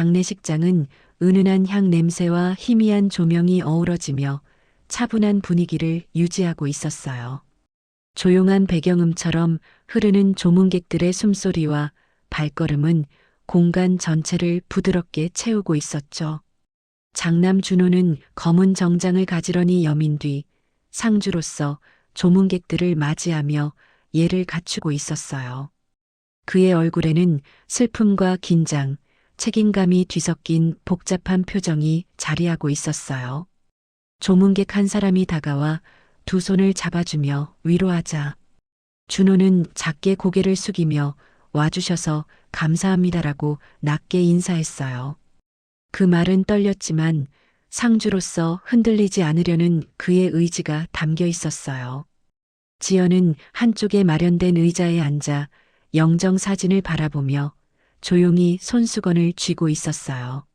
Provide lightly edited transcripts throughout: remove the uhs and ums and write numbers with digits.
장례식장은 은은한 향 냄새와 희미한 조명이 어우러지며 차분한 분위기를 유지하고 있었어요. 조용한 배경음처럼 흐르는 조문객들의 숨소리와 발걸음은 공간 전체를 부드럽게 채우고 있었죠. 장남 준호는 검은 정장을 가지런히 여민 뒤 상주로서 조문객들을 맞이하며 예를 갖추고 있었어요. 그의 얼굴에는 슬픔과 긴장, 책임감이 뒤섞인 복잡한 표정이 자리하고 있었어요. 조문객 한 사람이 다가와 두 손을 잡아주며 위로하자 준호는 작게 고개를 숙이며 와주셔서 감사합니다라고 낮게 인사했어요. 그 말은 떨렸지만 상주로서 흔들리지 않으려는 그의 의지가 담겨 있었어요. 지연은 한쪽에 마련된 의자에 앉아 영정 사진을 바라보며 조용히 손수건을 쥐고 있었어요.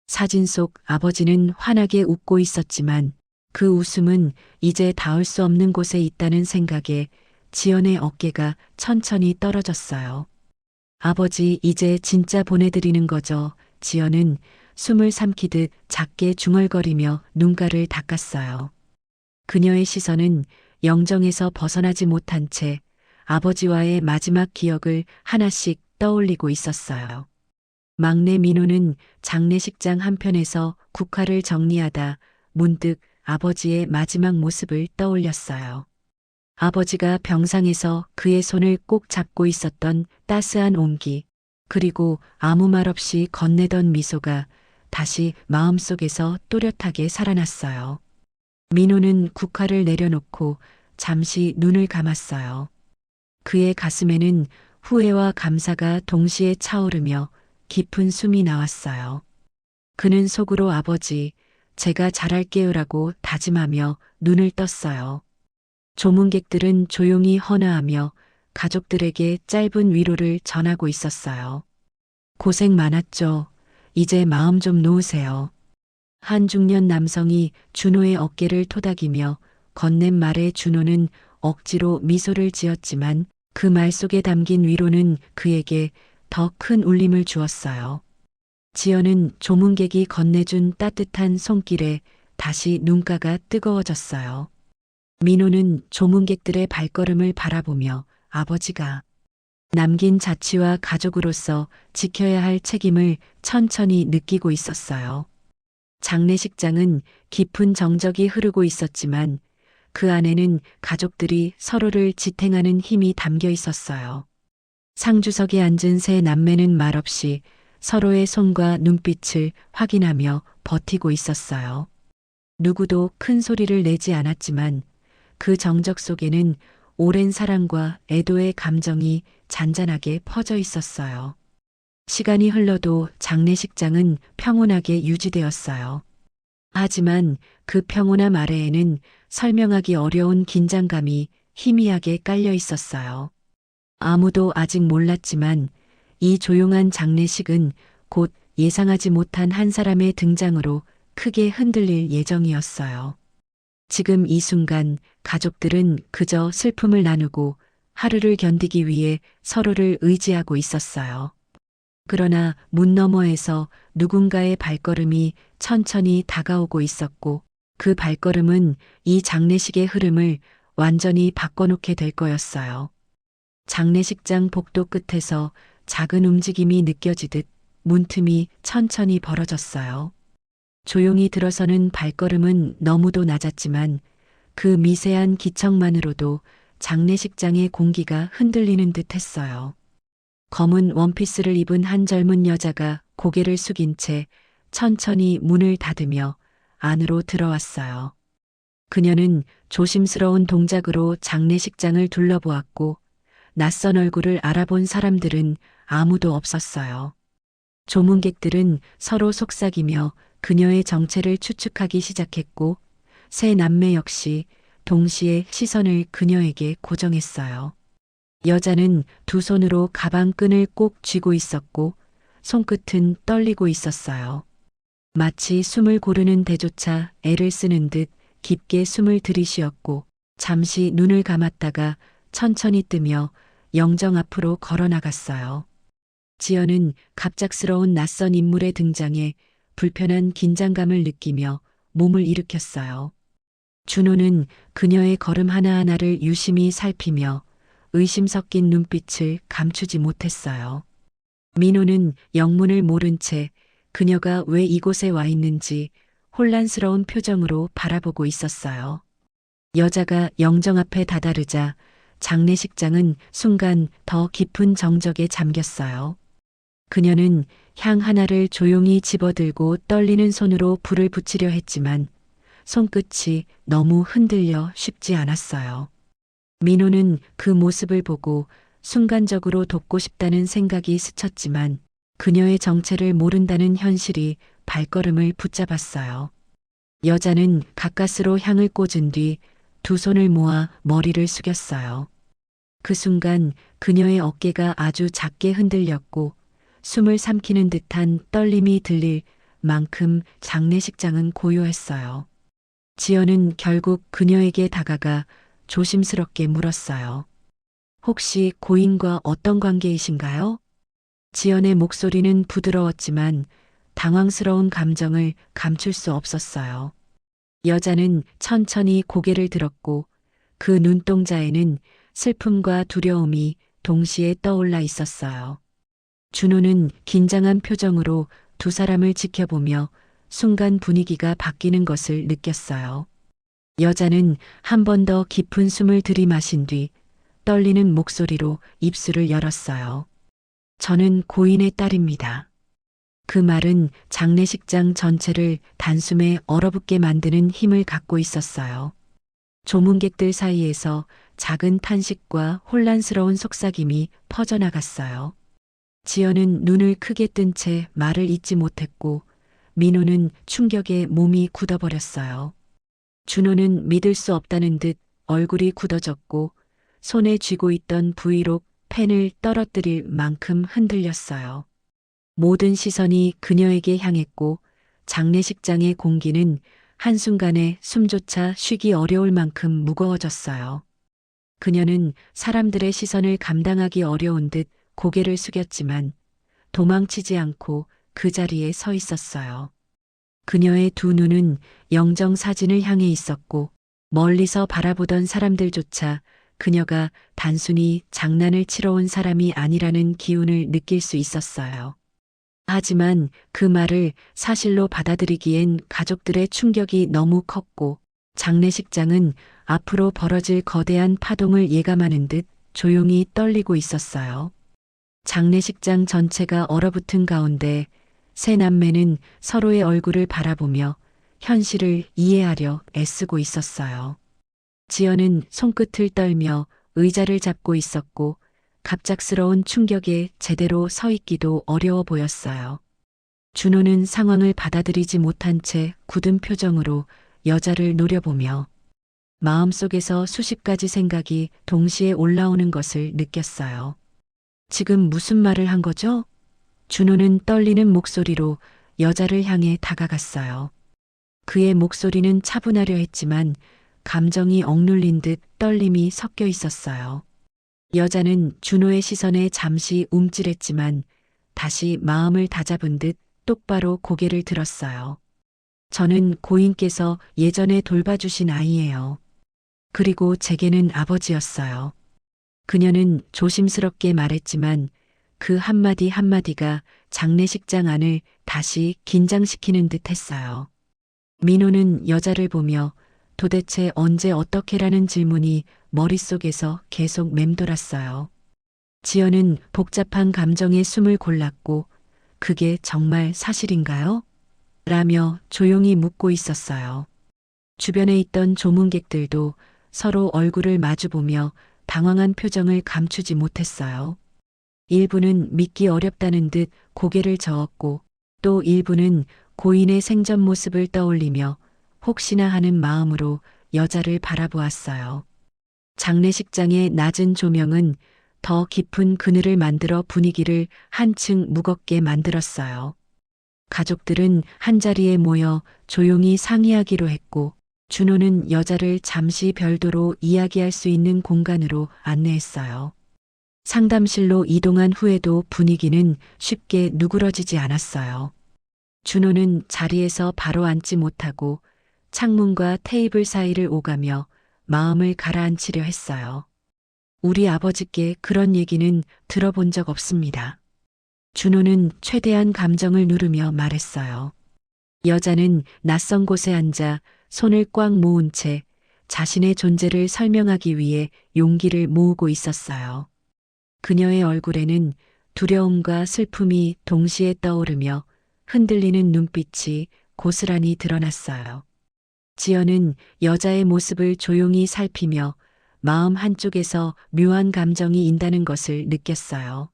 사진 속 아버지는 환하게 웃고 있었지만 그 웃음은 이제 닿을 수 없는 곳에 있다는 생각에 지연의 어깨가 천천히 떨어졌어요. 아버지 이제 진짜 보내드리는 거죠. 지연은 숨을 삼키듯 작게 중얼거리며 눈가를 닦았어요. 그녀의 시선은 영정에서 벗어나지 못한 채 아버지와의 마지막 기억을 하나씩 떠올리고 있었어요. 막내 민호는 장례식장 한편에서 국화를 정리하다 문득 아버지의 마지막 모습을 떠올렸어요. 아버지가 병상에서 그의 손을 꼭 잡고 있었던 따스한 온기, 그리고 아무 말 없이 건네던 미소가 다시 마음속에서 또렷하게 살아났어요. 민호는 국화를 내려놓고 잠시 눈을 감았어요. 그의 가슴에는 후회와 감사가 동시에 차오르며 깊은 숨이 나왔어요. 그는 속으로 아버지, 제가 잘할게요라고 다짐하며 눈을 떴어요. 조문객들은 조용히 헌화하며 가족들에게 짧은 위로를 전하고 있었어요. 고생 많았죠. 이제 마음 좀 놓으세요. 한 중년 남성이 준호의 어깨를 토닥이며 건넨 말에 준호는 억지로 미소를 지었지만 그 말 속에 담긴 위로는 그에게 더 큰 울림을 주었어요. 지연은 조문객이 건네준 따뜻한 손길에 다시 눈가가 뜨거워졌어요. 민호는 조문객들의 발걸음을 바라보며 아버지가 남긴 자취와 가족으로서 지켜야 할 책임을 천천히 느끼고 있었어요. 장례식장은 깊은 정적이 흐르고 있었지만 그 안에는 가족들이 서로를 지탱하는 힘이 담겨 있었어요. 상주석에 앉은 세 남매는 말없이 서로의 손과 눈빛을 확인하며 버티고 있었어요. 누구도 큰 소리를 내지 않았지만 그 정적 속에는 오랜 사랑과 애도의 감정이 잔잔하게 퍼져 있었어요. 시간이 흘러도 장례식장은 평온하게 유지되었어요. 하지만 그 평온함 아래에는 설명하기 어려운 긴장감이 희미하게 깔려 있었어요. 아무도 아직 몰랐지만 이 조용한 장례식은 곧 예상하지 못한 한 사람의 등장으로 크게 흔들릴 예정이었어요. 지금 이 순간 가족들은 그저 슬픔을 나누고 하루를 견디기 위해 서로를 의지하고 있었어요. 그러나 문 너머에서 누군가의 발걸음이 천천히 다가오고 있었고 그 발걸음은 이 장례식의 흐름을 완전히 바꿔놓게 될 거였어요. 장례식장 복도 끝에서 작은 움직임이 느껴지듯 문틈이 천천히 벌어졌어요. 조용히 들어서는 발걸음은 너무도 낮았지만 그 미세한 기척만으로도 장례식장의 공기가 흔들리는 듯 했어요. 검은 원피스를 입은 한 젊은 여자가 고개를 숙인 채 천천히 문을 닫으며 안으로 들어왔어요. 그녀는 조심스러운 동작으로 장례식장을 둘러보았고 낯선 얼굴을 알아본 사람들은 아무도 없었어요. 조문객들은 서로 속삭이며 그녀의 정체를 추측하기 시작했고 세 남매 역시 동시에 시선을 그녀에게 고정했어요. 여자는 두 손으로 가방 끈을 꼭 쥐고 있었고 손끝은 떨리고 있었어요. 마치 숨을 고르는 데조차 애를 쓰는 듯 깊게 숨을 들이쉬었고 잠시 눈을 감았다가 천천히 뜨며 영정 앞으로 걸어 나갔어요. 지연은 갑작스러운 낯선 인물의 등장에 불편한 긴장감을 느끼며 몸을 일으켰어요. 준호는 그녀의 걸음 하나하나를 유심히 살피며 의심 섞인 눈빛을 감추지 못했어요. 민호는 영문을 모른 채 그녀가 왜 이곳에 와 있는지 혼란스러운 표정으로 바라보고 있었어요. 여자가 영정 앞에 다다르자 장례식장은 순간 더 깊은 정적에 잠겼어요. 그녀는 향 하나를 조용히 집어들고 떨리는 손으로 불을 붙이려 했지만 손끝이 너무 흔들려 쉽지 않았어요. 민호는 그 모습을 보고 순간적으로 돕고 싶다는 생각이 스쳤지만 그녀의 정체를 모른다는 현실이 발걸음을 붙잡았어요. 여자는 가까스로 향을 꽂은 뒤 두 손을 모아 머리를 숙였어요. 그 순간 그녀의 어깨가 아주 작게 흔들렸고 숨을 삼키는 듯한 떨림이 들릴 만큼 장례식장은 고요했어요. 지연은 결국 그녀에게 다가가 조심스럽게 물었어요. 혹시 고인과 어떤 관계이신가요? 지연의 목소리는 부드러웠지만 당황스러운 감정을 감출 수 없었어요. 여자는 천천히 고개를 들었고 그 눈동자에는 슬픔과 두려움이 동시에 떠올라 있었어요. 준호는 긴장한 표정으로 두 사람을 지켜보며 순간 분위기가 바뀌는 것을 느꼈어요. 여자는 한 번 더 깊은 숨을 들이마신 뒤 떨리는 목소리로 입술을 열었어요. 저는 고인의 딸입니다. 그 말은 장례식장 전체를 단숨에 얼어붙게 만드는 힘을 갖고 있었어요. 조문객들 사이에서 작은 탄식과 혼란스러운 속삭임이 퍼져나갔어요. 지연은 눈을 크게 뜬 채 말을 잇지 못했고 민호는 충격에 몸이 굳어버렸어요. 준호는 믿을 수 없다는 듯 얼굴이 굳어졌고 손에 쥐고 있던 브이록 펜을 떨어뜨릴 만큼 흔들렸어요. 모든 시선이 그녀에게 향했고 장례식장의 공기는 한순간에 숨조차 쉬기 어려울 만큼 무거워졌어요. 그녀는 사람들의 시선을 감당하기 어려운 듯 고개를 숙였지만 도망치지 않고 그 자리에 서 있었어요. 그녀의 두 눈은 영정 사진을 향해 있었고 멀리서 바라보던 사람들조차 그녀가 단순히 장난을 치러 온 사람이 아니라는 기운을 느낄 수 있었어요. 하지만 그 말을 사실로 받아들이기엔 가족들의 충격이 너무 컸고 장례식장은 앞으로 벌어질 거대한 파동을 예감하는 듯 조용히 떨리고 있었어요. 장례식장 전체가 얼어붙은 가운데 세 남매는 서로의 얼굴을 바라보며 현실을 이해하려 애쓰고 있었어요. 지연은 손끝을 떨며 의자를 잡고 있었고 갑작스러운 충격에 제대로 서 있기도 어려워 보였어요. 준호는 상황을 받아들이지 못한 채 굳은 표정으로 여자를 노려보며 마음속에서 수십 가지 생각이 동시에 올라오는 것을 느꼈어요. 지금 무슨 말을 한 거죠? 준호는 떨리는 목소리로 여자를 향해 다가갔어요. 그의 목소리는 차분하려 했지만 감정이 억눌린 듯 떨림이 섞여 있었어요. 여자는 준호의 시선에 잠시 움찔했지만 다시 마음을 다잡은 듯 똑바로 고개를 들었어요. 저는 고인께서 예전에 돌봐주신 아이예요. 그리고 제게는 아버지였어요. 그녀는 조심스럽게 말했지만 그 한마디 한마디가 장례식장 안을 다시 긴장시키는 듯 했어요. 민호는 여자를 보며 도대체 언제 어떻게라는 질문이 머릿속에서 계속 맴돌았어요. 지연은 복잡한 감정에 숨을 골랐고 그게 정말 사실인가요? 라며 조용히 묻고 있었어요. 주변에 있던 조문객들도 서로 얼굴을 마주보며 당황한 표정을 감추지 못했어요. 일부는 믿기 어렵다는 듯 고개를 저었고 또 일부는 고인의 생전 모습을 떠올리며 혹시나 하는 마음으로 여자를 바라보았어요. 장례식장의 낮은 조명은 더 깊은 그늘을 만들어 분위기를 한층 무겁게 만들었어요. 가족들은 한자리에 모여 조용히 상의하기로 했고 준호는 여자를 잠시 별도로 이야기할 수 있는 공간으로 안내했어요. 상담실로 이동한 후에도 분위기는 쉽게 누그러지지 않았어요. 준호는 자리에서 바로 앉지 못하고 창문과 테이블 사이를 오가며 마음을 가라앉히려 했어요. 우리 아버지께 그런 얘기는 들어본 적 없습니다. 준호는 최대한 감정을 누르며 말했어요. 여자는 낯선 곳에 앉아 손을 꽉 모은 채 자신의 존재를 설명하기 위해 용기를 모으고 있었어요. 그녀의 얼굴에는 두려움과 슬픔이 동시에 떠오르며 흔들리는 눈빛이 고스란히 드러났어요. 지연은 여자의 모습을 조용히 살피며 마음 한쪽에서 묘한 감정이 인다는 것을 느꼈어요.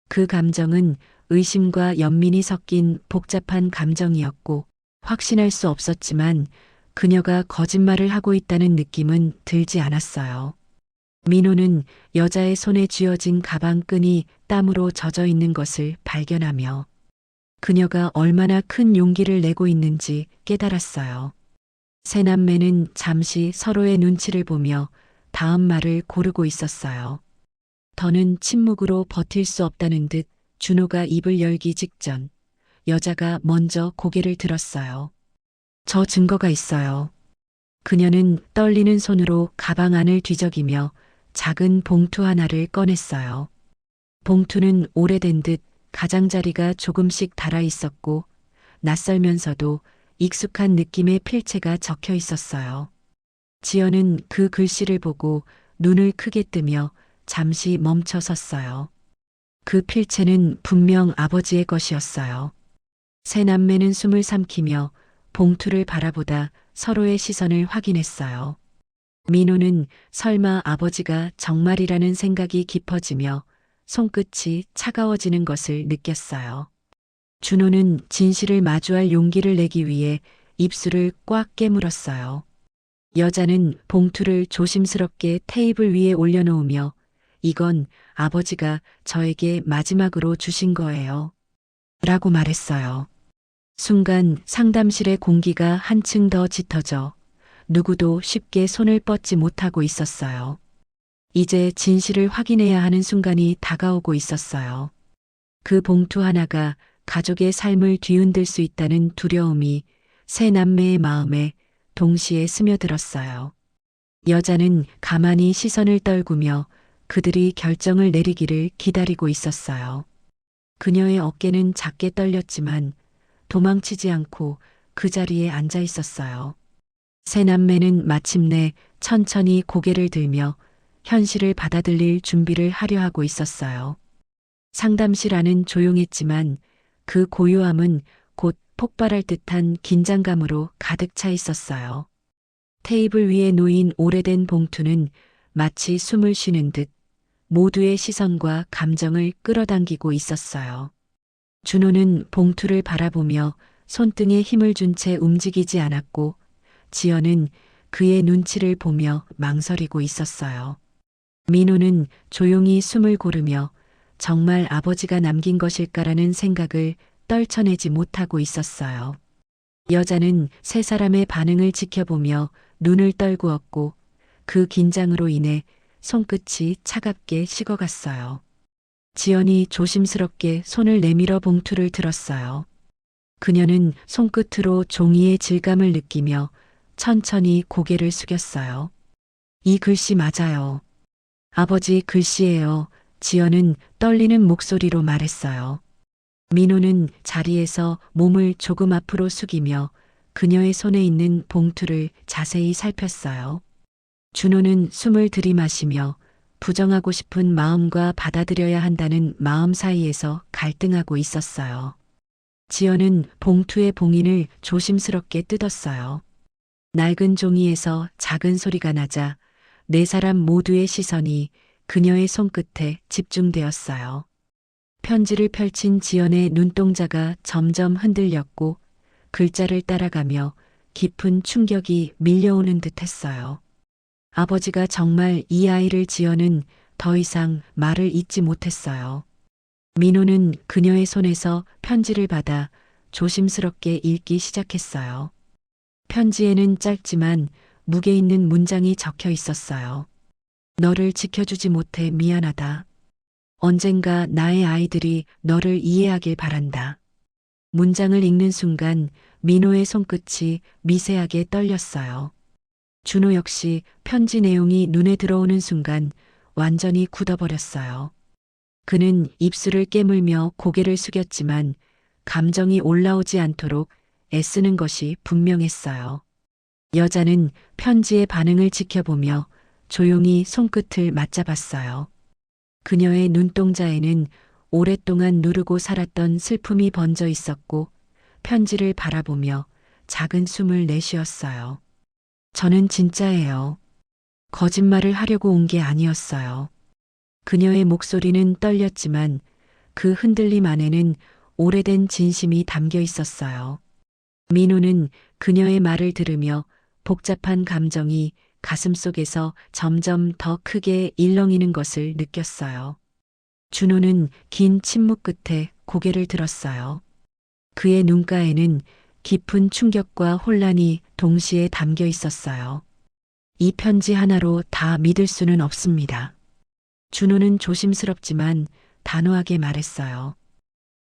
그 감정은 의심과 연민이 섞인 복잡한 감정이었고 확신할 수 없었지만 그녀가 거짓말을 하고 있다는 느낌은 들지 않았어요. 민호는 여자의 손에 쥐어진 가방 끈이 땀으로 젖어 있는 것을 발견하며 그녀가 얼마나 큰 용기를 내고 있는지 깨달았어요. 세 남매는 잠시 서로의 눈치를 보며 다음 말을 고르고 있었어요. 더는 침묵으로 버틸 수 없다는 듯 준호가 입을 열기 직전 여자가 먼저 고개를 들었어요. 저 증거가 있어요. 그녀는 떨리는 손으로 가방 안을 뒤적이며 작은 봉투 하나를 꺼냈어요. 봉투는 오래된 듯 가장자리가 조금씩 달아 있었고 낯설면서도 익숙한 느낌의 필체가 적혀 있었어요. 지연은 그 글씨를 보고 눈을 크게 뜨며 잠시 멈춰 섰어요. 그 필체는 분명 아버지의 것이었어요. 세 남매는 숨을 삼키며 봉투를 바라보다 서로의 시선을 확인했어요. 민호는 설마 아버지가 정말이라는 생각이 깊어지며 손끝이 차가워지는 것을 느꼈어요. 준호는 진실을 마주할 용기를 내기 위해 입술을 꽉 깨물었어요. 여자는 봉투를 조심스럽게 테이블 위에 올려놓으며 이건 아버지가 저에게 마지막으로 주신 거예요. 라고 말했어요. 순간 상담실의 공기가 한층 더 짙어져 누구도 쉽게 손을 뻗지 못하고 있었어요. 이제 진실을 확인해야 하는 순간이 다가오고 있었어요. 그 봉투 하나가 가족의 삶을 뒤흔들 수 있다는 두려움이 세 남매의 마음에 동시에 스며들었어요. 여자는 가만히 시선을 떨구며 그들이 결정을 내리기를 기다리고 있었어요. 그녀의 어깨는 작게 떨렸지만 도망치지 않고 그 자리에 앉아 있었어요. 세 남매는 마침내 천천히 고개를 들며 현실을 받아들일 준비를 하려 하고 있었어요. 상담실 안은 조용했지만 그 고요함은 곧 폭발할 듯한 긴장감으로 가득 차 있었어요. 테이블 위에 놓인 오래된 봉투는 마치 숨을 쉬는 듯 모두의 시선과 감정을 끌어당기고 있었어요. 준호는 봉투를 바라보며 손등에 힘을 준 채 움직이지 않았고 지연은 그의 눈치를 보며 망설이고 있었어요. 민호는 조용히 숨을 고르며 정말 아버지가 남긴 것일까라는 생각을 떨쳐내지 못하고 있었어요. 여자는 세 사람의 반응을 지켜보며 눈을 떨구었고 그 긴장으로 인해 손끝이 차갑게 식어갔어요. 지연이 조심스럽게 손을 내밀어 봉투를 들었어요. 그녀는 손끝으로 종이의 질감을 느끼며 천천히 고개를 숙였어요. 이 글씨 맞아요. 아버지 글씨예요. 지연은 떨리는 목소리로 말했어요. 민호는 자리에서 몸을 조금 앞으로 숙이며 그녀의 손에 있는 봉투를 자세히 살폈어요. 준호는 숨을 들이마시며 부정하고 싶은 마음과 받아들여야 한다는 마음 사이에서 갈등하고 있었어요. 지연은 봉투의 봉인을 조심스럽게 뜯었어요. 낡은 종이에서 작은 소리가 나자 네 사람 모두의 시선이 그녀의 손끝에 집중되었어요. 편지를 펼친 지연의 눈동자가 점점 흔들렸고 글자를 따라가며 깊은 충격이 밀려오는 듯 했어요. 아버지가 정말 이 아이를 지연은 더 이상 말을 잇지 못했어요. 민호는 그녀의 손에서 편지를 받아 조심스럽게 읽기 시작했어요. 편지에는 짧지만 무게 있는 문장이 적혀 있었어요. 너를 지켜주지 못해 미안하다. 언젠가 나의 아이들이 너를 이해하길 바란다. 문장을 읽는 순간 민호의 손끝이 미세하게 떨렸어요. 준호 역시 편지 내용이 눈에 들어오는 순간 완전히 굳어버렸어요. 그는 입술을 깨물며 고개를 숙였지만 감정이 올라오지 않도록 애쓰는 것이 분명했어요. 여자는 편지의 반응을 지켜보며 조용히 손끝을 맞잡았어요. 그녀의 눈동자에는 오랫동안 누르고 살았던 슬픔이 번져 있었고 편지를 바라보며 작은 숨을 내쉬었어요. 저는 진짜예요. 거짓말을 하려고 온 게 아니었어요. 그녀의 목소리는 떨렸지만 그 흔들림 안에는 오래된 진심이 담겨 있었어요. 민호는 그녀의 말을 들으며 복잡한 감정이 가슴속에서 점점 더 크게 일렁이는 것을 느꼈어요. 준호는 긴 침묵 끝에 고개를 들었어요. 그의 눈가에는 깊은 충격과 혼란이 동시에 담겨 있었어요. 이 편지 하나로 다 믿을 수는 없습니다. 준호는 조심스럽지만 단호하게 말했어요.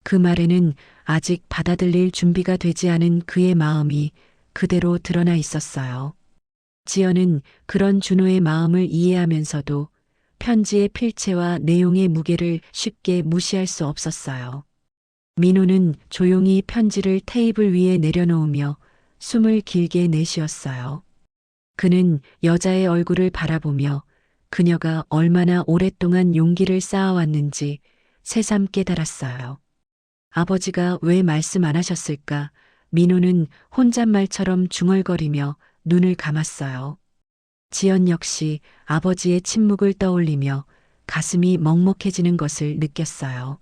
그 말에는 아직 받아들일 준비가 되지 않은 그의 마음이 그대로 드러나 있었어요. 지연은 그런 준호의 마음을 이해하면서도 편지의 필체와 내용의 무게를 쉽게 무시할 수 없었어요. 민호는 조용히 편지를 테이블 위에 내려놓으며 숨을 길게 내쉬었어요. 그는 여자의 얼굴을 바라보며 그녀가 얼마나 오랫동안 용기를 쌓아왔는지 새삼 깨달았어요. 아버지가 왜 말씀 안 하셨을까? 민호는 혼잣말처럼 중얼거리며 눈을 감았어요. 지연 역시 아버지의 침묵을 떠올리며 가슴이 먹먹해지는 것을 느꼈어요.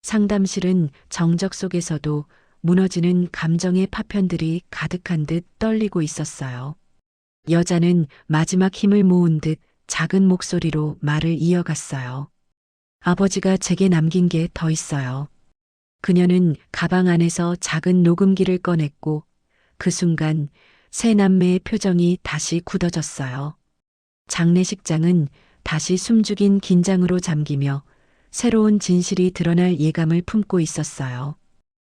상담실은 정적 속에서도 무너지는 감정의 파편들이 가득한 듯 떨리고 있었어요. 여자는 마지막 힘을 모은 듯 작은 목소리로 말을 이어갔어요. 아버지가 제게 남긴 게 더 있어요. 그녀는 가방 안에서 작은 녹음기를 꺼냈고 그 순간 세 남매의 표정이 다시 굳어졌어요. 장례식장은 다시 숨죽인 긴장으로 잠기며 새로운 진실이 드러날 예감을 품고 있었어요.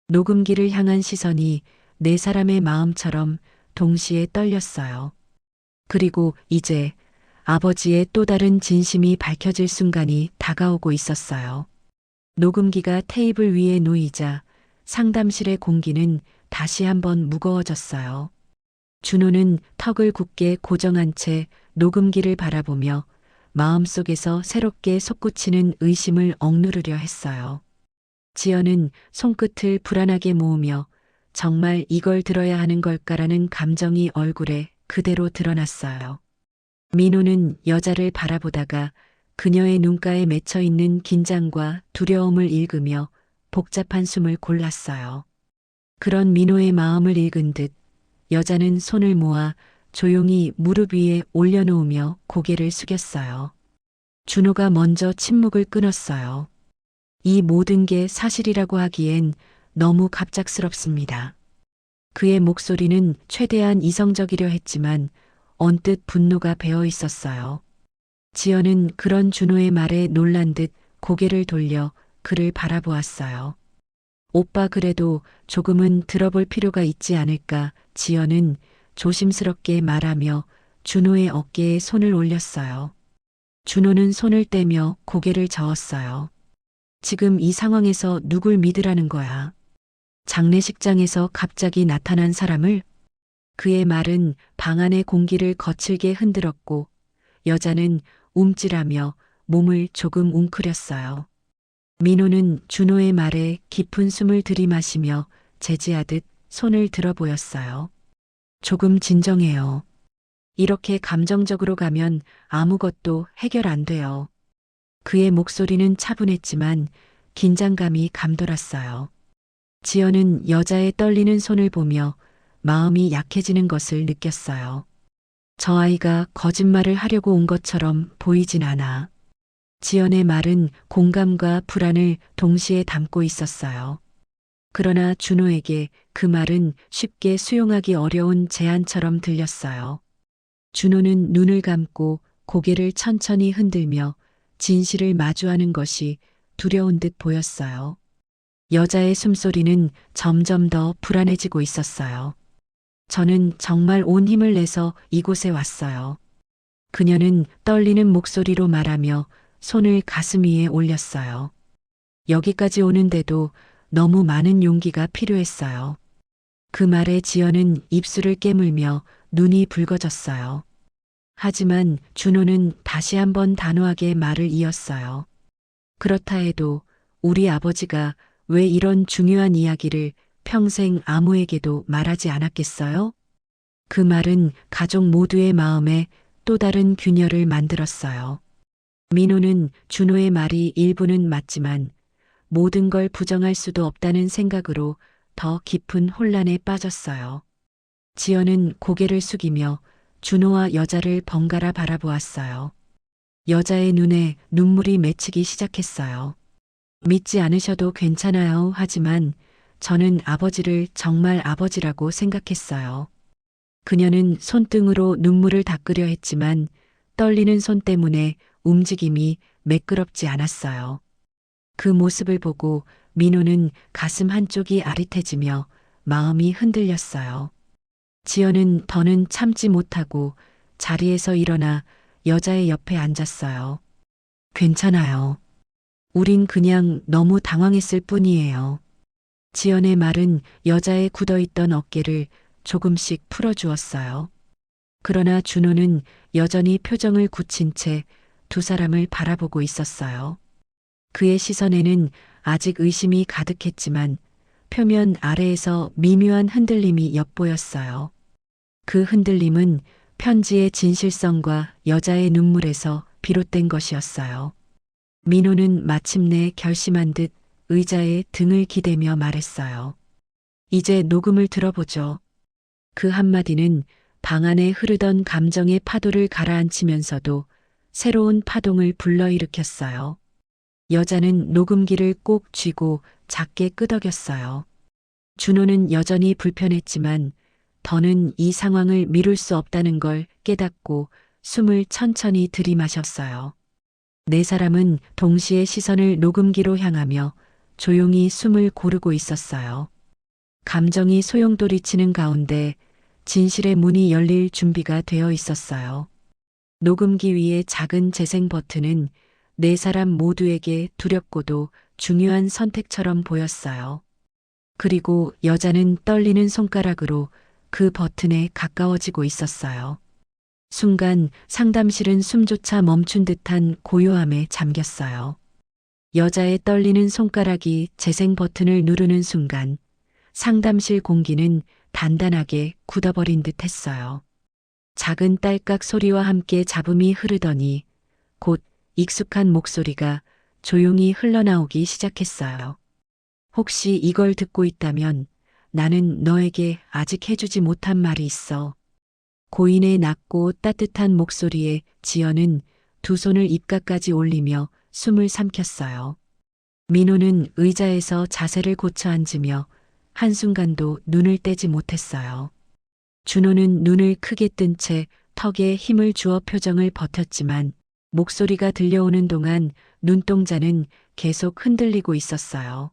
녹음기를 향한 시선이 네 사람의 마음처럼 동시에 떨렸어요. 그리고 이제 아버지의 또 다른 진심이 밝혀질 순간이 다가오고 있었어요. 녹음기가 테이블 위에 놓이자 상담실의 공기는 다시 한번 무거워졌어요. 준호는 턱을 굳게 고정한 채 녹음기를 바라보며 마음속에서 새롭게 솟구치는 의심을 억누르려 했어요. 지연은 손끝을 불안하게 모으며 정말 이걸 들어야 하는 걸까라는 감정이 얼굴에 그대로 드러났어요. 민호는 여자를 바라보다가 그녀의 눈가에 맺혀 있는 긴장과 두려움을 읽으며 복잡한 숨을 골랐어요. 그런 민호의 마음을 읽은 듯 여자는 손을 모아 조용히 무릎 위에 올려놓으며 고개를 숙였어요. 준호가 먼저 침묵을 끊었어요. 이 모든 게 사실이라고 하기엔 너무 갑작스럽습니다. 그의 목소리는 최대한 이성적이려 했지만 언뜻 분노가 배어 있었어요. 지연은 그런 준호의 말에 놀란 듯 고개를 돌려 그를 바라보았어요. 오빠 그래도 조금은 들어볼 필요가 있지 않을까? 지연은 조심스럽게 말하며 준호의 어깨에 손을 올렸어요. 준호는 손을 떼며 고개를 저었어요. 지금 이 상황에서 누굴 믿으라는 거야? 장례식장에서 갑자기 나타난 사람을? 그의 말은 방 안의 공기를 거칠게 흔들었고 여자는 움찔하며 몸을 조금 웅크렸어요. 민호는 준호의 말에 깊은 숨을 들이마시며 제지하듯 손을 들어 보였어요. 조금 진정해요. 이렇게 감정적으로 가면 아무것도 해결 안 돼요. 그의 목소리는 차분했지만 긴장감이 감돌았어요. 지연은 여자의 떨리는 손을 보며 마음이 약해지는 것을 느꼈어요. 저 아이가 거짓말을 하려고 온 것처럼 보이진 않아. 지연의 말은 공감과 불안을 동시에 담고 있었어요. 그러나 준호에게 그 말은 쉽게 수용하기 어려운 제안처럼 들렸어요. 준호는 눈을 감고 고개를 천천히 흔들며 진실을 마주하는 것이 두려운 듯 보였어요. 여자의 숨소리는 점점 더 불안해지고 있었어요. 저는 정말 온 힘을 내서 이곳에 왔어요. 그녀는 떨리는 목소리로 말하며 손을 가슴 위에 올렸어요. 여기까지 오는데도 너무 많은 용기가 필요했어요. 그 말에 지연은 입술을 깨물며 눈이 붉어졌어요. 하지만 준호는 다시 한번 단호하게 말을 이었어요. 그렇다 해도 우리 아버지가 왜 이런 중요한 이야기를 평생 아무에게도 말하지 않았겠어요? 그 말은 가족 모두의 마음에 또 다른 균열을 만들었어요. 민호는 준호의 말이 일부는 맞지만 모든 걸 부정할 수도 없다는 생각으로 더 깊은 혼란에 빠졌어요. 지연은 고개를 숙이며 준호와 여자를 번갈아 바라보았어요. 여자의 눈에 눈물이 맺히기 시작했어요. 믿지 않으셔도 괜찮아요. 하지만 저는 아버지를 정말 아버지라고 생각했어요. 그녀는 손등으로 눈물을 닦으려 했지만 떨리는 손 때문에 움직임이 매끄럽지 않았어요. 그 모습을 보고 민호는 가슴 한쪽이 아릿해지며 마음이 흔들렸어요. 지연은 더는 참지 못하고 자리에서 일어나 여자의 옆에 앉았어요. 괜찮아요. 우린 그냥 너무 당황했을 뿐이에요. 지연의 말은 여자의 굳어있던 어깨를 조금씩 풀어주었어요. 그러나 준호는 여전히 표정을 굳힌 채 두 사람을 바라보고 있었어요. 그의 시선에는 아직 의심이 가득했지만 표면 아래에서 미묘한 흔들림이 엿보였어요. 그 흔들림은 편지의 진실성과 여자의 눈물에서 비롯된 것이었어요. 민호는 마침내 결심한 듯 의자에 등을 기대며 말했어요. 이제 녹음을 들어보죠. 그 한마디는 방 안에 흐르던 감정의 파도를 가라앉히면서도 새로운 파동을 불러일으켰어요. 여자는 녹음기를 꼭 쥐고 작게 끄덕였어요. 준호는 여전히 불편했지만 더는 이 상황을 미룰 수 없다는 걸 깨닫고 숨을 천천히 들이마셨어요. 네 사람은 동시에 시선을 녹음기로 향하며 조용히 숨을 고르고 있었어요. 감정이 소용돌이치는 가운데 진실의 문이 열릴 준비가 되어 있었어요. 녹음기 위의 작은 재생 버튼은 네 사람 모두에게 두렵고도 중요한 선택처럼 보였어요. 그리고 여자는 떨리는 손가락으로 그 버튼에 가까워지고 있었어요. 순간 상담실은 숨조차 멈춘 듯한 고요함에 잠겼어요. 여자의 떨리는 손가락이 재생 버튼을 누르는 순간 상담실 공기는 단단하게 굳어버린 듯 했어요. 작은 딸깍 소리와 함께 잡음이 흐르더니 곧 익숙한 목소리가 조용히 흘러나오기 시작했어요. 혹시 이걸 듣고 있다면 나는 너에게 아직 해주지 못한 말이 있어. 고인의 낮고 따뜻한 목소리에 지연은 두 손을 입가까지 올리며 숨을 삼켰어요. 민호는 의자에서 자세를 고쳐 앉으며 한순간도 눈을 떼지 못했어요. 준호는 눈을 크게 뜬 채 턱에 힘을 주어 표정을 버텼지만 목소리가 들려오는 동안 눈동자는 계속 흔들리고 있었어요.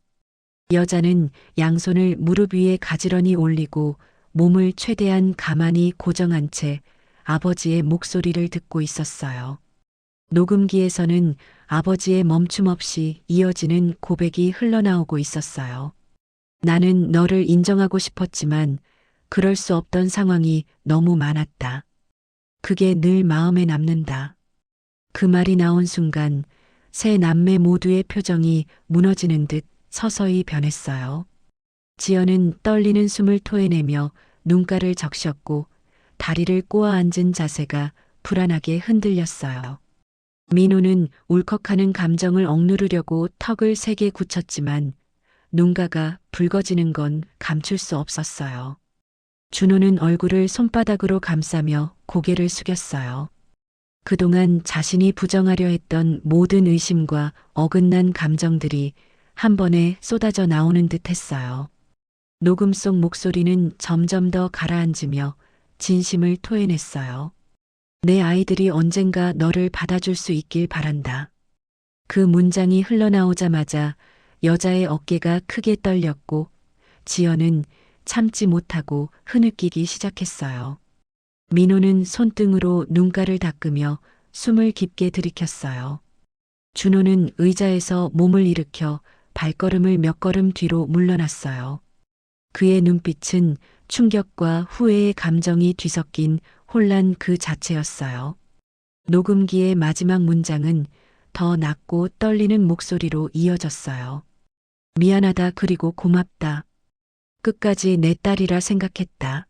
여자는 양손을 무릎 위에 가지런히 올리고 몸을 최대한 가만히 고정한 채 아버지의 목소리를 듣고 있었어요. 녹음기에서는 아버지의 멈춤 없이 이어지는 고백이 흘러나오고 있었어요. 나는 너를 인정하고 싶었지만 그럴 수 없던 상황이 너무 많았다. 그게 늘 마음에 남는다. 그 말이 나온 순간 세 남매 모두의 표정이 무너지는 듯 서서히 변했어요. 지연은 떨리는 숨을 토해내며 눈가를 적셨고 다리를 꼬아 앉은 자세가 불안하게 흔들렸어요. 민호는 울컥하는 감정을 억누르려고 턱을 세게 굳혔지만 눈가가 붉어지는 건 감출 수 없었어요. 준호는 얼굴을 손바닥으로 감싸며 고개를 숙였어요. 그동안 자신이 부정하려 했던 모든 의심과 어긋난 감정들이 한 번에 쏟아져 나오는 듯 했어요. 녹음 속 목소리는 점점 더 가라앉으며 진심을 토해냈어요. 내 아이들이 언젠가 너를 받아줄 수 있길 바란다. 그 문장이 흘러나오자마자 여자의 어깨가 크게 떨렸고 지연은 참지 못하고 흐느끼기 시작했어요. 민호는 손등으로 눈가를 닦으며 숨을 깊게 들이켰어요. 준호는 의자에서 몸을 일으켜 발걸음을 몇 걸음 뒤로 물러났어요. 그의 눈빛은 충격과 후회의 감정이 뒤섞인 혼란 그 자체였어요. 녹음기의 마지막 문장은 더 낮고 떨리는 목소리로 이어졌어요. 미안하다 그리고 고맙다. 끝까지 내 딸이라 생각했다.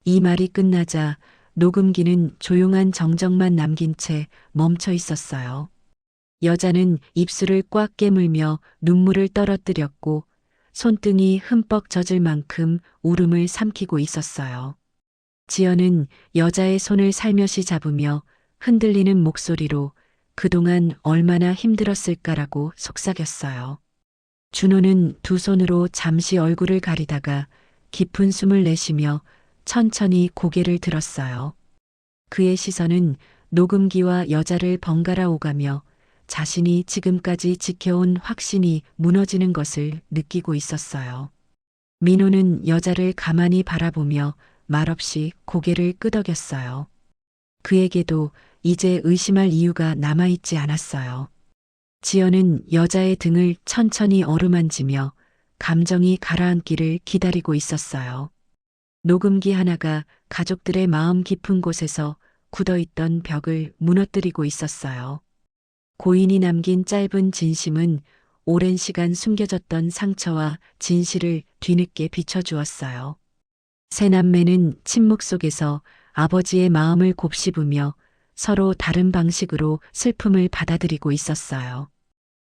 이 말이 끝나자 녹음기는 조용한 정적만 남긴 채 멈춰 있었어요. 여자는 입술을 꽉 깨물며 눈물을 떨어뜨렸고 손등이 흠뻑 젖을 만큼 울음을 삼키고 있었어요. 지연은 여자의 손을 살며시 잡으며 흔들리는 목소리로 그동안 얼마나 힘들었을까라고 속삭였어요. 준호는 두 손으로 잠시 얼굴을 가리다가 깊은 숨을 내쉬며 천천히 고개를 들었어요. 그의 시선은 녹음기와 여자를 번갈아 오가며 자신이 지금까지 지켜온 확신이 무너지는 것을 느끼고 있었어요. 민호는 여자를 가만히 바라보며 말없이 고개를 끄덕였어요. 그에게도 이제 의심할 이유가 남아있지 않았어요. 지연은 여자의 등을 천천히 어루만지며 감정이 가라앉기를 기다리고 있었어요. 녹음기 하나가 가족들의 마음 깊은 곳에서 굳어있던 벽을 무너뜨리고 있었어요. 고인이 남긴 짧은 진심은 오랜 시간 숨겨졌던 상처와 진실을 뒤늦게 비춰주었어요. 세 남매는 침묵 속에서 아버지의 마음을 곱씹으며 서로 다른 방식으로 슬픔을 받아들이고 있었어요.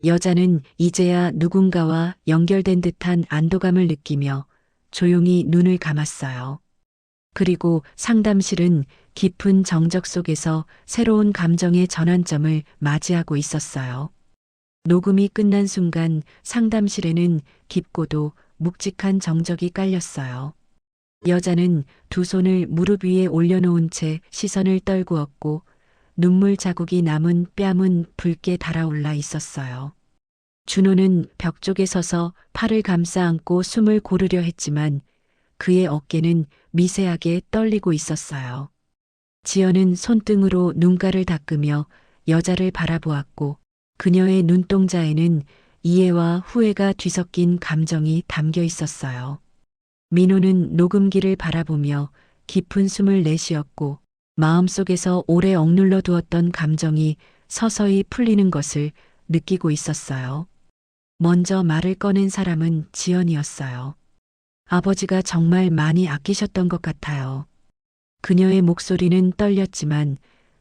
여자는 이제야 누군가와 연결된 듯한 안도감을 느끼며 조용히 눈을 감았어요. 그리고 상담실은 깊은 정적 속에서 새로운 감정의 전환점을 맞이하고 있었어요. 녹음이 끝난 순간 상담실에는 깊고도 묵직한 정적이 깔렸어요. 여자는 두 손을 무릎 위에 올려놓은 채 시선을 떨구었고 눈물 자국이 남은 뺨은 붉게 달아올라 있었어요. 준호는 벽 쪽에 서서 팔을 감싸 안고 숨을 고르려 했지만 그의 어깨는 미세하게 떨리고 있었어요. 지연은 손등으로 눈가를 닦으며 여자를 바라보았고 그녀의 눈동자에는 이해와 후회가 뒤섞인 감정이 담겨 있었어요. 민호는 녹음기를 바라보며 깊은 숨을 내쉬었고 마음속에서 오래 억눌러 두었던 감정이 서서히 풀리는 것을 느끼고 있었어요. 먼저 말을 꺼낸 사람은 지연이었어요. 아버지가 정말 많이 아끼셨던 것 같아요. 그녀의 목소리는 떨렸지만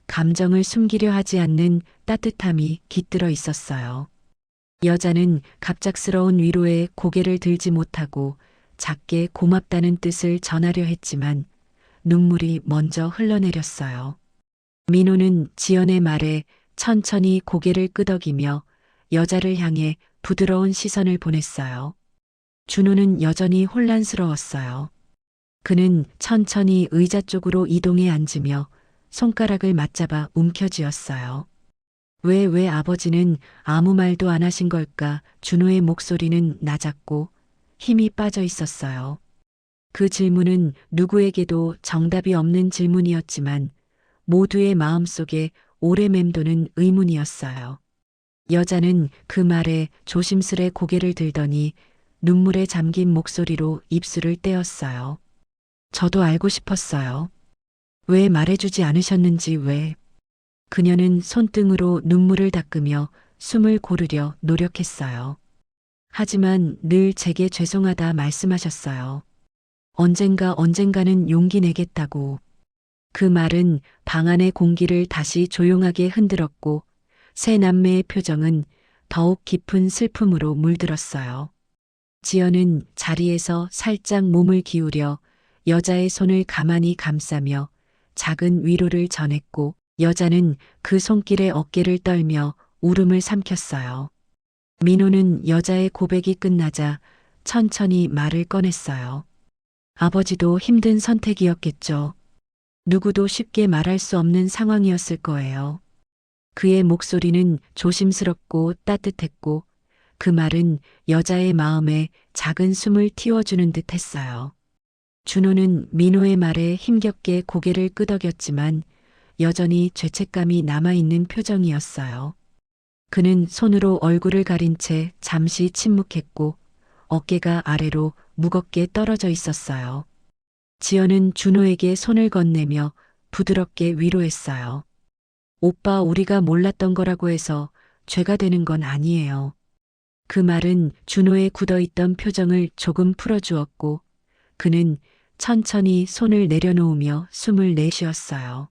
감정을 숨기려 하지 않는 따뜻함이 깃들어 있었어요. 여자는 갑작스러운 위로에 고개를 들지 못하고 작게 고맙다는 뜻을 전하려 했지만 눈물이 먼저 흘러내렸어요. 민호는 지연의 말에 천천히 고개를 끄덕이며 여자를 향해 부드러운 시선을 보냈어요. 준호는 여전히 혼란스러웠어요. 그는 천천히 의자 쪽으로 이동해 앉으며 손가락을 맞잡아 움켜쥐었어요. 왜 아버지는 아무 말도 안 하신 걸까? 준호의 목소리는 낮았고 힘이 빠져 있었어요. 그 질문은 누구에게도 정답이 없는 질문이었지만 모두의 마음속에 오래 맴도는 의문이었어요. 여자는 그 말에 조심스레 고개를 들더니 눈물에 잠긴 목소리로 입술을 떼었어요. 저도 알고 싶었어요. 왜 말해주지 않으셨는지 왜. 그녀는 손등으로 눈물을 닦으며 숨을 고르려 노력했어요. 하지만 늘 제게 죄송하다 말씀하셨어요. 언젠가는 용기 내겠다고. 그 말은 방 안의 공기를 다시 조용하게 흔들었고 세 남매의 표정은 더욱 깊은 슬픔으로 물들었어요. 지연은 자리에서 살짝 몸을 기울여 여자의 손을 가만히 감싸며 작은 위로를 전했고 여자는 그 손길에 어깨를 떨며 울음을 삼켰어요. 민호는 여자의 고백이 끝나자 천천히 말을 꺼냈어요. 아버지도 힘든 선택이었겠죠. 누구도 쉽게 말할 수 없는 상황이었을 거예요. 그의 목소리는 조심스럽고 따뜻했고 그 말은 여자의 마음에 작은 숨을 틔워주는 듯 했어요. 준호는 민호의 말에 힘겹게 고개를 끄덕였지만 여전히 죄책감이 남아있는 표정이었어요. 그는 손으로 얼굴을 가린 채 잠시 침묵했고 어깨가 아래로 무겁게 떨어져 있었어요. 지연은 준호에게 손을 건네며 부드럽게 위로했어요. 오빠, 우리가 몰랐던 거라고 해서 죄가 되는 건 아니에요. 그 말은 준호의 굳어있던 표정을 조금 풀어주었고 그는 천천히 손을 내려놓으며 숨을 내쉬었어요.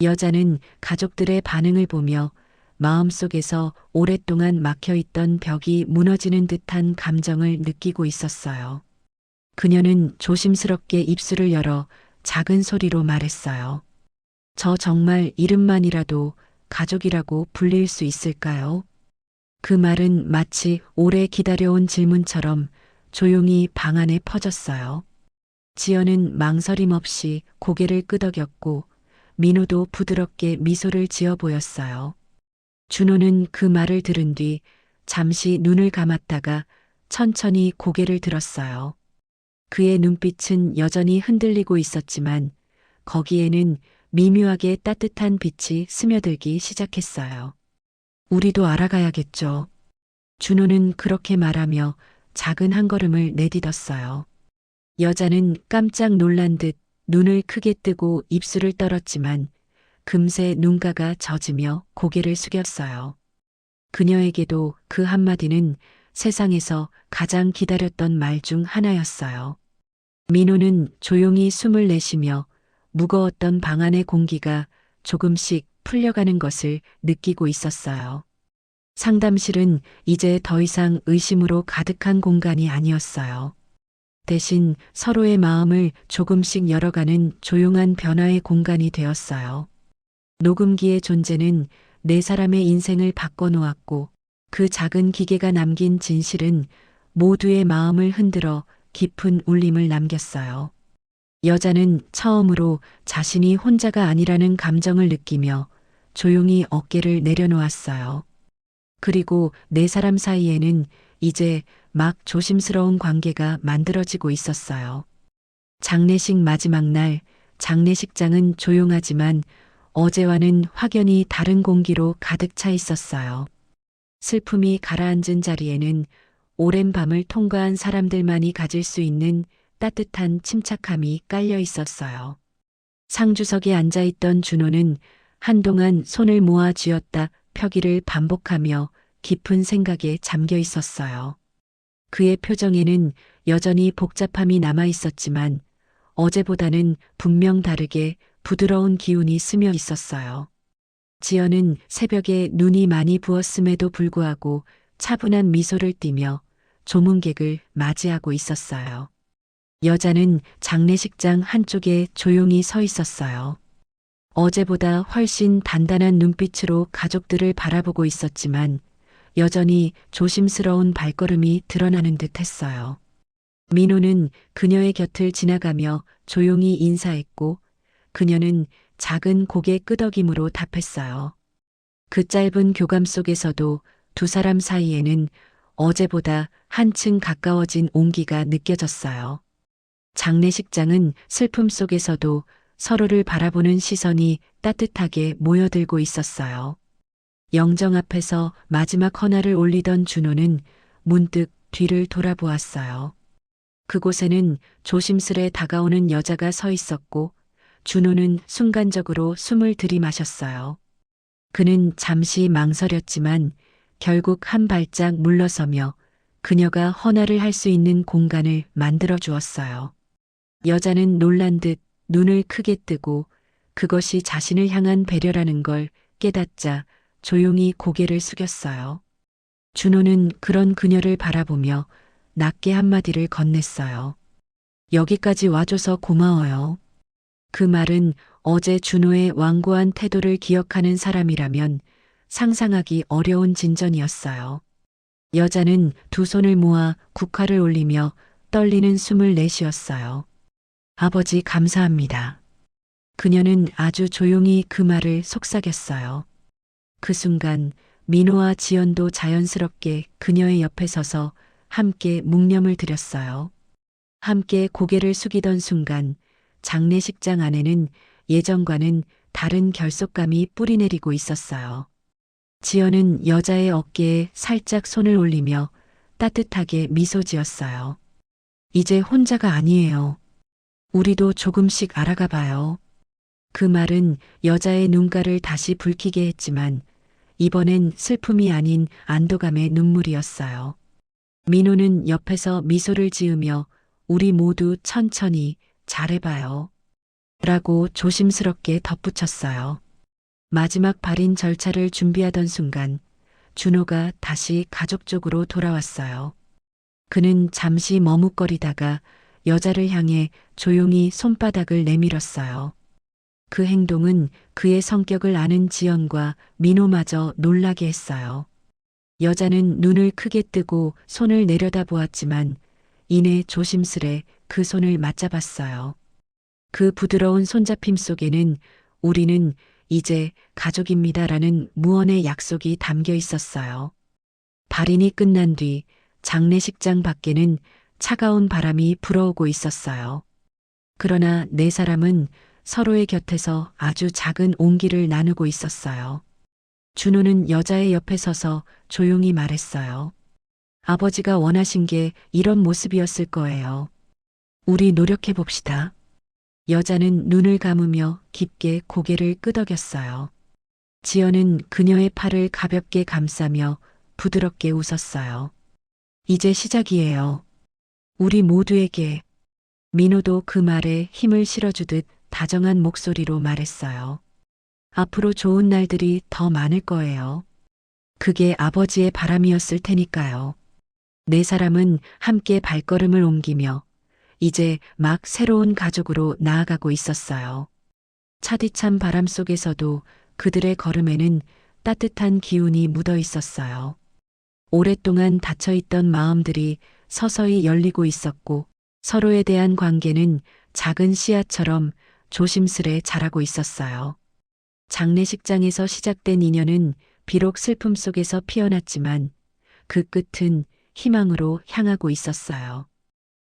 여자는 가족들의 반응을 보며 마음속에서 오랫동안 막혀있던 벽이 무너지는 듯한 감정을 느끼고 있었어요. 그녀는 조심스럽게 입술을 열어 작은 소리로 말했어요. 저 정말 이름만이라도 가족이라고 불릴 수 있을까요? 그 말은 마치 오래 기다려온 질문처럼 조용히 방 안에 퍼졌어요. 지연은 망설임 없이 고개를 끄덕였고 민호도 부드럽게 미소를 지어 보였어요. 준호는 그 말을 들은 뒤 잠시 눈을 감았다가 천천히 고개를 들었어요. 그의 눈빛은 여전히 흔들리고 있었지만 거기에는 미묘하게 따뜻한 빛이 스며들기 시작했어요. 우리도 알아가야겠죠. 준호는 그렇게 말하며 작은 한 걸음을 내딛었어요. 여자는 깜짝 놀란 듯 눈을 크게 뜨고 입술을 떨었지만 금세 눈가가 젖으며 고개를 숙였어요. 그녀에게도 그 한마디는 세상에서 가장 기다렸던 말 중 하나였어요. 민호는 조용히 숨을 내쉬며 무거웠던 방 안의 공기가 조금씩 풀려가는 것을 느끼고 있었어요. 상담실은 이제 더 이상 의심으로 가득한 공간이 아니었어요. 대신 서로의 마음을 조금씩 열어가는 조용한 변화의 공간이 되었어요. 녹음기의 존재는 네 사람의 인생을 바꿔놓았고 그 작은 기계가 남긴 진실은 모두의 마음을 흔들어 깊은 울림을 남겼어요. 여자는 처음으로 자신이 혼자가 아니라는 감정을 느끼며 조용히 어깨를 내려놓았어요. 그리고 네 사람 사이에는 이제 막 조심스러운 관계가 만들어지고 있었어요. 장례식 마지막 날, 장례식장은 조용하지만 어제와는 확연히 다른 공기로 가득 차 있었어요. 슬픔이 가라앉은 자리에는 오랜 밤을 통과한 사람들만이 가질 수 있는 따뜻한 침착함이 깔려 있었어요. 상주석에 앉아있던 준호는 한동안 손을 모아 쥐었다 펴기를 반복하며 깊은 생각에 잠겨 있었어요. 그의 표정에는 여전히 복잡함이 남아 있었지만 어제보다는 분명 다르게 부드러운 기운이 스며 있었어요. 지연은 새벽에 눈이 많이 부었음에도 불구하고 차분한 미소를 띠며 조문객을 맞이하고 있었어요. 여자는 장례식장 한쪽에 조용히 서 있었어요. 어제보다 훨씬 단단한 눈빛으로 가족들을 바라보고 있었지만 여전히 조심스러운 발걸음이 드러나는 듯 했어요. 민호는 그녀의 곁을 지나가며 조용히 인사했고 그녀는 작은 고개 끄덕임으로 답했어요. 그 짧은 교감 속에서도 두 사람 사이에는 어제보다 한층 가까워진 온기가 느껴졌어요. 장례식장은 슬픔 속에서도 서로를 바라보는 시선이 따뜻하게 모여들고 있었어요. 영정 앞에서 마지막 헌화를 올리던 준호는 문득 뒤를 돌아보았어요. 그곳에는 조심스레 다가오는 여자가 서 있었고 준호는 순간적으로 숨을 들이마셨어요. 그는 잠시 망설였지만 결국 한 발짝 물러서며 그녀가 헌화를 할 수 있는 공간을 만들어 주었어요. 여자는 놀란 듯 눈을 크게 뜨고 그것이 자신을 향한 배려라는 걸 깨닫자 조용히 고개를 숙였어요. 준호는 그런 그녀를 바라보며 낮게 한마디를 건넸어요. 여기까지 와줘서 고마워요. 그 말은 어제 준호의 완고한 태도를 기억하는 사람이라면 상상하기 어려운 진전이었어요. 여자는 두 손을 모아 국화를 올리며 떨리는 숨을 내쉬었어요. 아버지 감사합니다. 그녀는 아주 조용히 그 말을 속삭였어요. 그 순간 민호와 지연도 자연스럽게 그녀의 옆에 서서 함께 묵념을 드렸어요. 함께 고개를 숙이던 순간 장례식장 안에는 예전과는 다른 결속감이 뿌리내리고 있었어요. 지연은 여자의 어깨에 살짝 손을 올리며 따뜻하게 미소 지었어요. 이제 혼자가 아니에요. 우리도 조금씩 알아가 봐요. 그 말은 여자의 눈가를 다시 붉히게 했지만 이번엔 슬픔이 아닌 안도감의 눈물이었어요. 민호는 옆에서 미소를 지으며 우리 모두 천천히 잘해봐요. 라고 조심스럽게 덧붙였어요. 마지막 발인 절차를 준비하던 순간 준호가 다시 가족 쪽으로 돌아왔어요. 그는 잠시 머뭇거리다가 여자를 향해 조용히 손바닥을 내밀었어요. 그 행동은 그의 성격을 아는 지연과 민호마저 놀라게 했어요. 여자는 눈을 크게 뜨고 손을 내려다보았지만 이내 조심스레 그 손을 맞잡았어요. 그 부드러운 손잡힘 속에는 우리는 이제 가족입니다라는 무언의 약속이 담겨 있었어요. 발인이 끝난 뒤 장례식장 밖에는 차가운 바람이 불어오고 있었어요. 그러나 네 사람은 서로의 곁에서 아주 작은 온기를 나누고 있었어요. 준호는 여자의 옆에 서서 조용히 말했어요. 아버지가 원하신 게 이런 모습이었을 거예요. 우리 노력해 봅시다. 여자는 눈을 감으며 깊게 고개를 끄덕였어요. 지연은 그녀의 팔을 가볍게 감싸며 부드럽게 웃었어요. 이제 시작이에요. 우리 모두에게. 민호도 그 말에 힘을 실어주듯 다정한 목소리로 말했어요. 앞으로 좋은 날들이 더 많을 거예요. 그게 아버지의 바람이었을 테니까요. 네 사람은 함께 발걸음을 옮기며 이제 막 새로운 가족으로 나아가고 있었어요. 차디찬 바람 속에서도 그들의 걸음에는 따뜻한 기운이 묻어 있었어요. 오랫동안 닫혀있던 마음들이 서서히 열리고 있었고 서로에 대한 관계는 작은 씨앗처럼 조심스레 자라고 있었어요. 장례식장에서 시작된 인연은 비록 슬픔 속에서 피어났지만 그 끝은 희망으로 향하고 있었어요.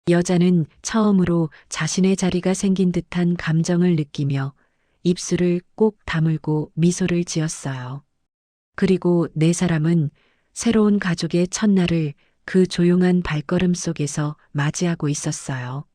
여자는 처음으로 자신의 자리가 생긴 듯한 감정을 느끼며 입술을 꼭 다물고 미소를 지었어요. 그리고 네 사람은 새로운 가족의 첫날을 그 조용한 발걸음 속에서 맞이하고 있었어요.